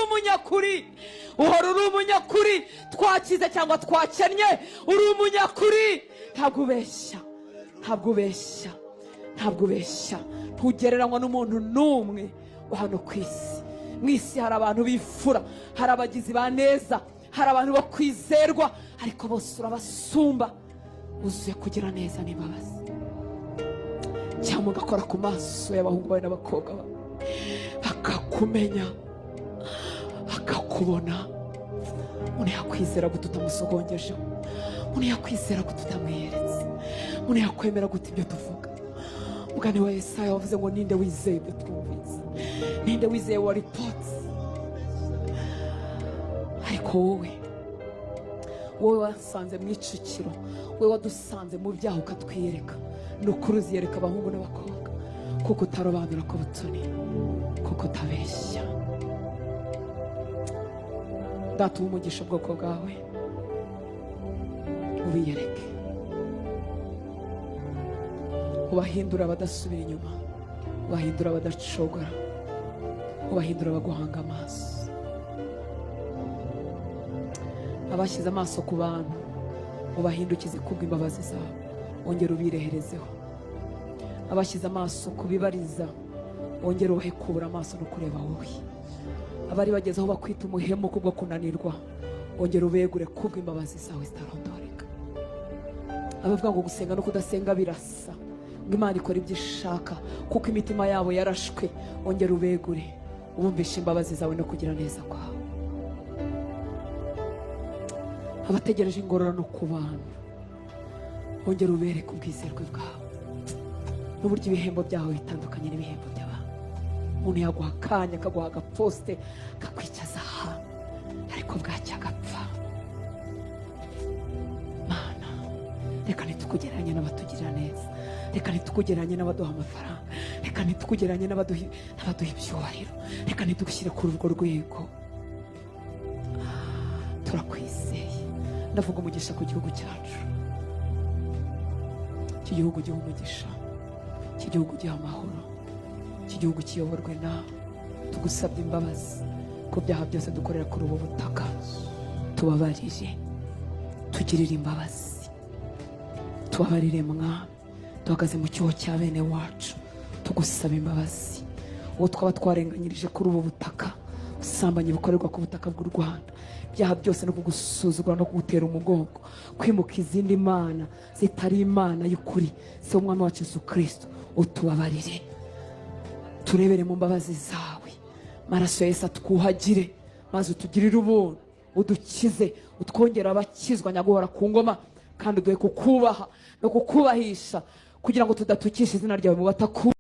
umunyakuri, uhora uri umunyakuri, twakize cyangwa twakennye uri umunyakuri. Ntabwo ubeshya, ntabwo ubeshya, ntabwo ubeshya. Ntugereranywa n'umuntu n'umwe wa hano ku isi. Mu isi hari abantu bifura, hari abagizi ba neza, hari abantu bo kwizerwa, ariko bose urabasumba, uzuye kugira neza n'imbabazi. Cyangwa ugakora ku maso y'abahungu bawe n'abakobwa bawe, bakakumenya, bakakubona. Umuntu yakwizera gute utamusogongejeho? Umuntu yakwizera gute utamwiyeretse? Umuntu yakwemera gute ibyo tuvuga? Umugani wa Yesaya wavuze ngo ninde wizeye ibyo twumvise, ninde wizeye wa reports? Ariko wowe wasanze mu icukiro, wowe wadusanze mu byaha ukatwiyereka, n'ukuri uziyereka abahungu n'abakobwa, kuko utarobanura ko butoni, kuko utabeshya. Data umugisha ubwoko bwawe, ubiyereke, ubahindura abadasubira inyuma, ubahindura abadacogora, ubahindura abaguhanga amaso. Abashyize amaso ku bantu, ubahindukize kubw'imbabazi zawe, wongere ubireherezeho. Abashyize amaso ku bibariza, wongere ubahekura amaso no kureba wowe. Abari bagezeho bakwita umuhemu kubwo kunanirwa, wongere ubegure kubw'imbabazi zawe zitarondoreka. Abavuga ngo gusenga no kudasenga birasa, ngo Imana ikora ibyo ishaka kuko imitima yabo yarashwe, wongere ubegure, ubumvishe imbabazi zawe no kugira neza kwawe. Abategereje ingororano ku bantu, wongere ubereke ubwizerwe bwawe, n'uburyo ibihembo byawe bitandukanye n'ibihembo by'abantu. Umuntu yaguha akanya, akaguha agaposite, kakwicaza ahantu, ariko bwacya agapfa. Mana, reka ntitukugereranye n'abatugirira neza, reka ntitukugereranye n'abaduha amafaranga, reka ntitukugereranye n'abaduha ibyubahiro, reka ntitugushyire kuri urwo rwego. Turakwizeye. Ndavuga umugisha ku gihugu cyacu, iki gihugu giha umugisha, iki gihugu giha amahoro, iki gihugu kiyoborwe nawe. Tugusabye imbabazi ku byaha byose dukorera kuri ubu butaka, tubabarire, tugirire imbabazi, tubabarire Mwami. Duhagaze mu cyuho cya bene wacu, tugusaba imbabazi. Uwo twaba twarenganyirije kuri ubu butaka, ubusambanyi bukorerwa ku butaka bw'u Rwanda, ibyaha byose no kugusuzugura no kugutera umugongo, kwimuka izindi mana zitari Imana y'ukuri, si umwami wacu Yesu Kristo, utubabarire, turebere mu mbabazi zawe. Maraso ya Yesu atwuhagire, maze utugirire ubuntu, udukize, utwongera abakizwa nyaguhora ku ngoma, kandi uduhe kukubaha no kukubahisha, kugira ngo tudatukisha izina ryawe mu batakubaha.